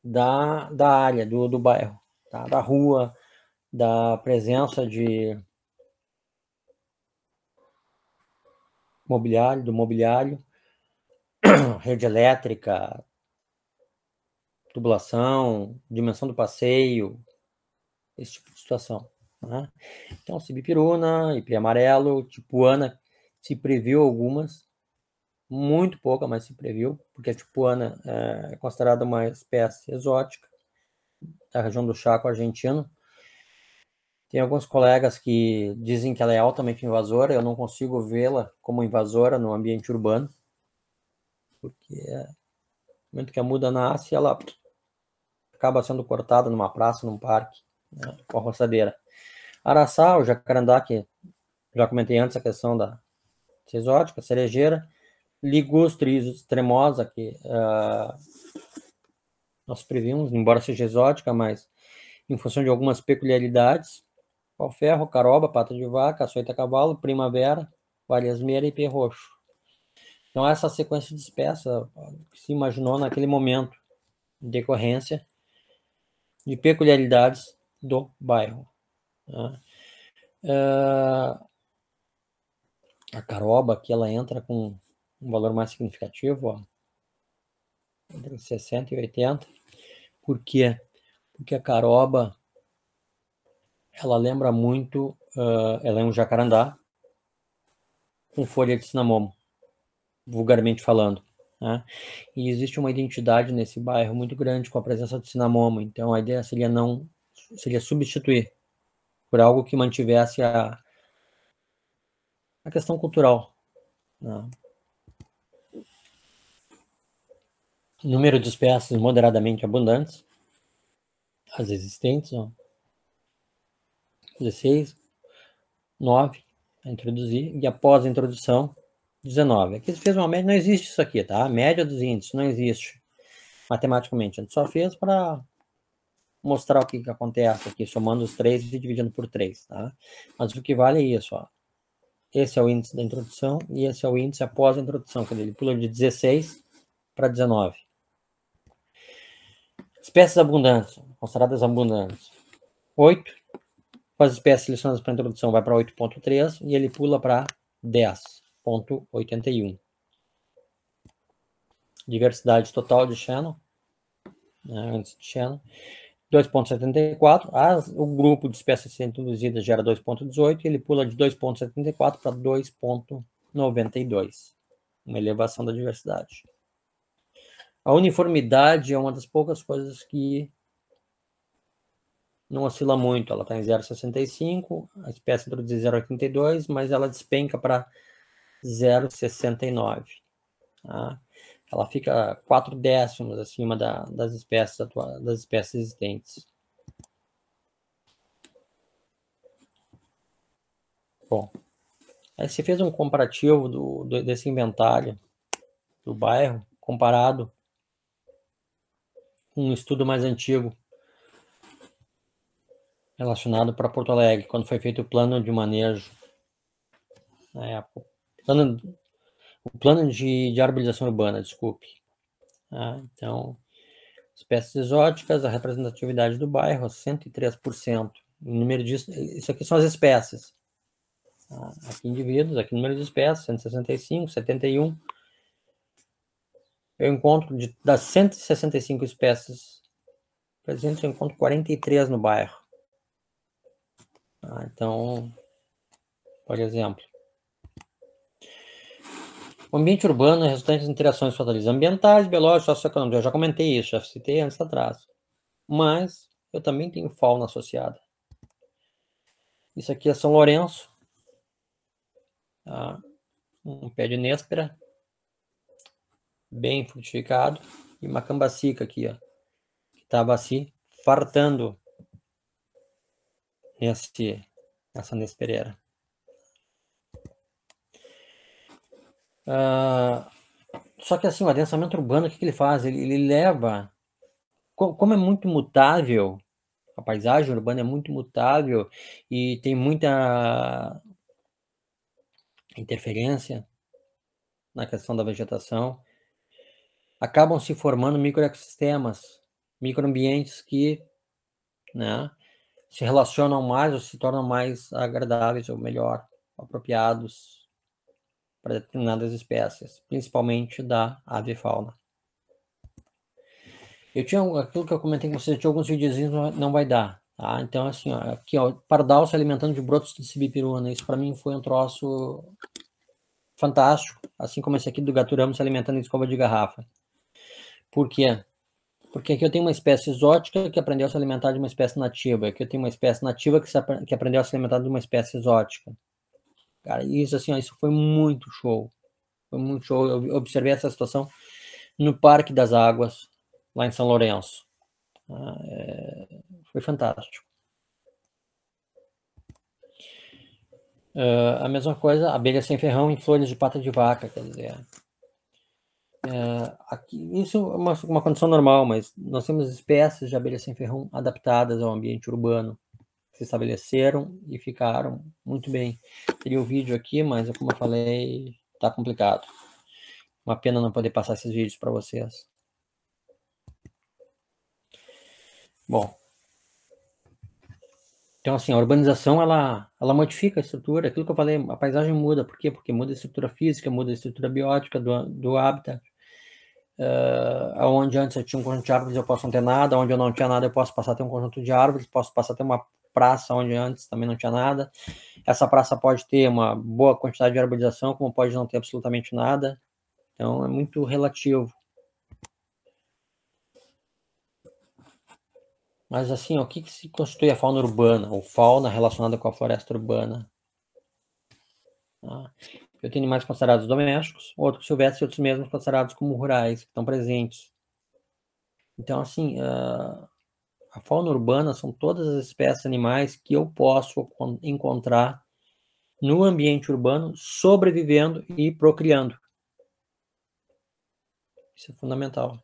Speaker 1: da área, do bairro, tá? Da rua, da presença de mobiliário, do mobiliário, rede elétrica, tubulação, dimensão do passeio, esse tipo de situação. Né? Então, Sibipiruna, IP amarelo, Tipuana, se previu algumas, muito pouca, mas se previu, porque a Tipuana é considerada uma espécie exótica da região do Chaco argentino. Tem alguns colegas que dizem que ela é altamente invasora, eu não consigo vê-la como invasora no ambiente urbano, porque no momento que a muda nasce, ela acaba sendo cortada numa praça, num parque, né, com a roçadeira. Araçá, o jacarandá, que já comentei antes a questão da exótica, cerejeira, ligustre extremosa, que nós previmos, embora seja exótica, mas em função de algumas peculiaridades, pau-ferro, caroba, pata de vaca, açoita-cavalo, primavera, variasmeira e pé roxo. Então, essa sequência de espécies que se imaginou naquele momento, em decorrência de peculiaridades do bairro. Né? A caroba aqui, ela entra com um valor mais significativo, ó, entre 60 e 80. Por quê? Porque a caroba, ela lembra muito, ela é um jacarandá com folha de cinamomo, vulgarmente falando. Né? E existe uma identidade nesse bairro muito grande com a presença do cinamomo, então a ideia seria substituir por algo que mantivesse a questão cultural. Né? Número de espécies moderadamente abundantes, as existentes, ó, 16, 9 a introduzir, e após a introdução, 19. Aqui você fez uma média, não existe isso aqui, tá? A média dos índices não existe matematicamente. A gente só fez para mostrar o que acontece aqui, somando os 3 e dividindo por 3, tá? Mas o que vale é isso, ó. Esse é o índice da introdução e esse é o índice após a introdução, quando ele pula de 16 para 19. Espécies abundantes, consideradas abundantes. 8. Com as espécies selecionadas para a introdução, vai para 8,3 e ele pula para 10,81. Diversidade total de Shannon, né, antes de Shannon, 2,74. O grupo de espécies introduzidas gera 2,18 e ele pula de 2,74 para 2,92. Uma elevação da diversidade. A uniformidade é uma das poucas coisas que não oscila muito. Ela está em 0,65, a espécie introduzida 0,82, mas ela despenca para 0,69. Tá? Ela fica 4 décimos acima das espécies existentes. Bom, aí você fez um comparativo desse inventário do bairro comparado com um estudo mais antigo relacionado para Porto Alegre, quando foi feito o plano de manejo, na época. O plano de arborização urbana, desculpe. Então, espécies exóticas, a representatividade do bairro, 103%. O número disso, isso aqui são as espécies. Aqui indivíduos, aqui número de espécies, 165, 71. Eu encontro, das 165 espécies presentes, eu encontro 43 no bairro. Então, por exemplo, o ambiente urbano é resultante de interações fatores ambientais, biológicas, socioeconômicas. Eu já comentei isso, já citei antes atrás. Mas eu também tenho fauna associada. Isso aqui é São Lourenço, tá? Um pé de néspera, bem frutificado, e uma cambacica aqui, ó, que estava assim, fartando nessa nespereira. Só que assim, o adensamento urbano, o que ele faz? Ele leva, como é muito mutável, a paisagem urbana é muito mutável e tem muita interferência na questão da vegetação, acabam se formando microecossistemas, microambientes que, né, se relacionam mais ou se tornam mais agradáveis ou melhor, apropriados para determinadas espécies, principalmente da avifauna. Eu tinha aquilo que eu comentei com vocês, eu tinha alguns videozinhos, não vai dar, tá? Então, assim, ó, aqui, ó, pardal se alimentando de brotos de sibipiruna, isso para mim foi um troço fantástico, assim como esse aqui do gaturamo se alimentando de escova de garrafa. Por quê? Porque aqui eu tenho uma espécie exótica que aprendeu a se alimentar de uma espécie nativa, aqui eu tenho uma espécie nativa que aprendeu a se alimentar de uma espécie exótica. Cara, isso assim, ó, isso foi muito show. Foi muito show. Eu observei essa situação no Parque das Águas, lá em São Lourenço. Foi fantástico. A mesma coisa, abelha sem ferrão em flores de pata de vaca, quer dizer. Aqui, isso é uma condição normal, mas nós temos espécies de abelha sem ferrão adaptadas ao ambiente urbano, que se estabeleceram e ficaram muito bem. Teria o vídeo aqui, mas como eu falei, tá complicado. Uma pena não poder passar esses vídeos para vocês. Bom, então assim, a urbanização ela modifica a estrutura, aquilo que eu falei, a paisagem muda, por quê? Porque muda a estrutura física, muda a estrutura biótica do hábitat. Onde antes eu tinha um conjunto de árvores eu posso não ter nada, onde eu não tinha nada eu posso passar a ter um conjunto de árvores, posso passar a ter uma praça onde antes também não tinha nada. Essa praça pode ter uma boa quantidade de arborização, como pode não ter absolutamente nada. Então é muito relativo. Mas assim, ó, o que se constitui a fauna urbana, ou fauna relacionada com a floresta urbana? Eu tenho animais considerados domésticos, outros silvestres e outros mesmo considerados como rurais, que estão presentes. Então, assim, a fauna urbana são todas as espécies animais que eu posso encontrar no ambiente urbano, sobrevivendo e procriando. Isso é fundamental.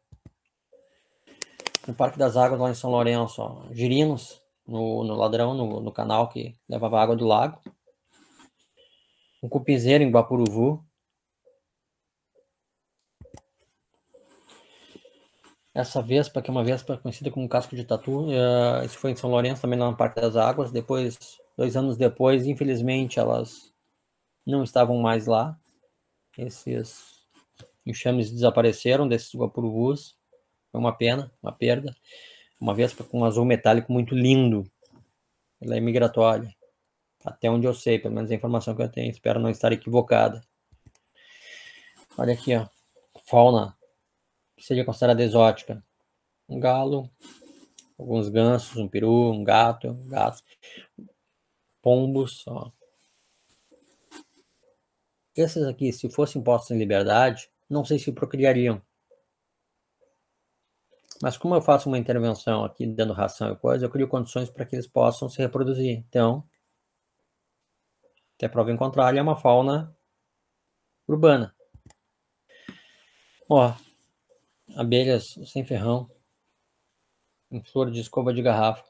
Speaker 1: No Parque das Águas, lá em São Lourenço, ó, girinos, no ladrão, no canal que levava água do lago. Um cupinzeiro em Guapuruvu. Essa vespa, que é uma vespa conhecida como casco de tatu, isso foi em São Lourenço, também lá no Parque das Águas. Depois, 2 anos depois, infelizmente, elas não estavam mais lá. Esses enxames desapareceram desses Guapuruvus. Foi uma pena, uma perda. Uma vespa com um azul metálico muito lindo. Ela é migratória. Até onde eu sei, pelo menos a informação que eu tenho. Espero não estar equivocada. Olha aqui, ó. Fauna que seria considerada exótica. Um galo, alguns gansos, um peru, um gato, pombos, ó. Esses aqui, se fossem postos em liberdade, não sei se procriariam. Mas como eu faço uma intervenção aqui, dando ração e coisa, eu crio condições para que eles possam se reproduzir. Então, até prova em contrário, é uma fauna urbana. Ó, abelhas sem ferrão, em flor de escova de garrafa.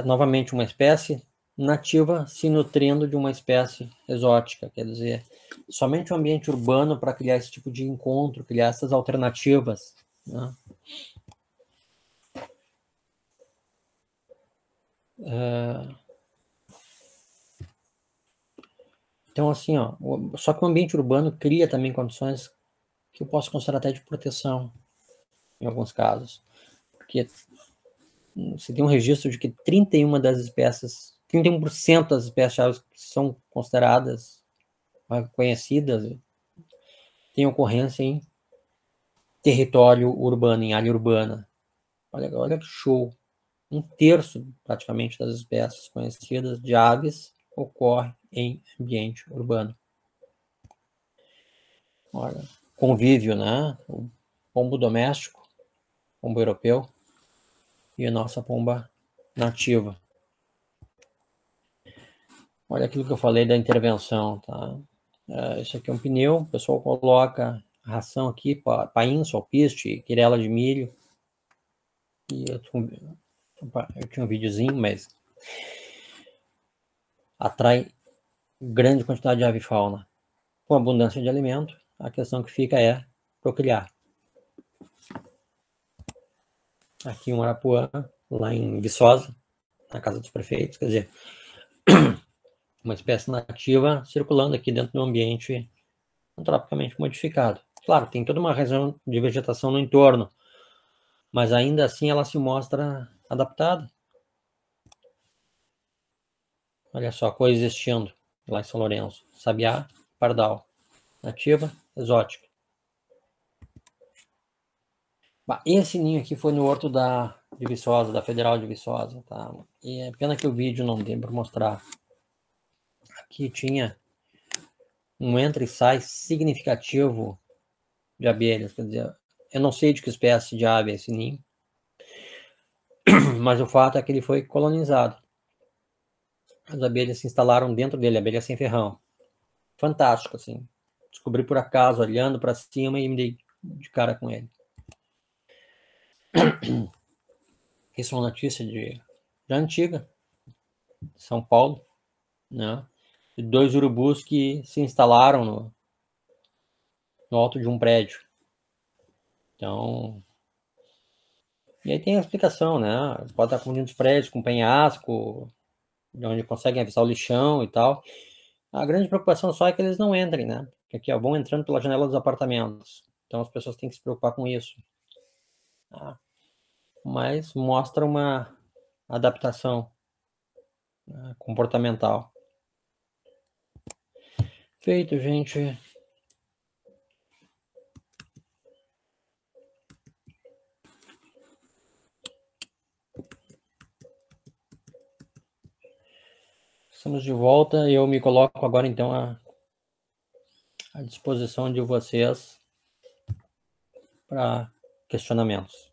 Speaker 1: Novamente uma espécie nativa se nutrindo de uma espécie exótica, quer dizer, somente o ambiente urbano para criar esse tipo de encontro, criar essas alternativas, né? Então, assim, ó, só que o ambiente urbano cria também condições que eu posso considerar até de proteção, em alguns casos, porque você tem um registro de que 31% das espécies chaves que são consideradas conhecidas têm ocorrência em território urbano, em área urbana. Olha que show. 1/3 praticamente das espécies conhecidas de aves ocorre em ambiente urbano. Olha, convívio, né? O pombo doméstico, pombo europeu e a nossa pomba nativa. Olha aquilo que eu falei da intervenção, tá? Esse aqui é um pneu, o pessoal coloca a ração aqui, painço, alpiste, quirela de milho. E eu tinha um videozinho, mas atrai grande quantidade de avifauna. Com abundância de alimento, a questão que fica é procriar. Aqui em Arapuã, lá em Viçosa, na casa dos prefeitos, quer dizer, uma espécie nativa circulando aqui dentro do ambiente antropicamente modificado. Claro, tem toda uma região de vegetação no entorno, mas ainda assim ela se mostra adaptada. Olha só, coexistindo lá em São Lourenço. Sabiá, pardal. Nativa, exótica. Esse ninho aqui foi no horto de Viçosa, da Federal de Viçosa, tá? E é pena que o vídeo não dê para mostrar. Aqui tinha um entra e sai significativo de abelhas, quer dizer, eu não sei de que espécie de ave é esse ninho, mas o fato é que ele foi colonizado. As abelhas se instalaram dentro dele, abelha sem ferrão. Fantástico, assim. Descobri por acaso, olhando para cima e me dei de cara com ele. Isso é uma notícia já antiga, de São Paulo, né? De 2 urubus que se instalaram no alto de um prédio. Então, e aí tem a explicação, né? Pode estar confundindo os prédios com penhasco, de onde conseguem avisar o lixão e tal. A grande preocupação só é que eles não entrem, né? Porque aqui ó, vão entrando pela janela dos apartamentos. Então as pessoas têm que se preocupar com isso. Tá? Mas mostra uma adaptação, né, comportamental. Feito, gente. Estamos de volta e eu me coloco agora então à disposição de vocês para questionamentos.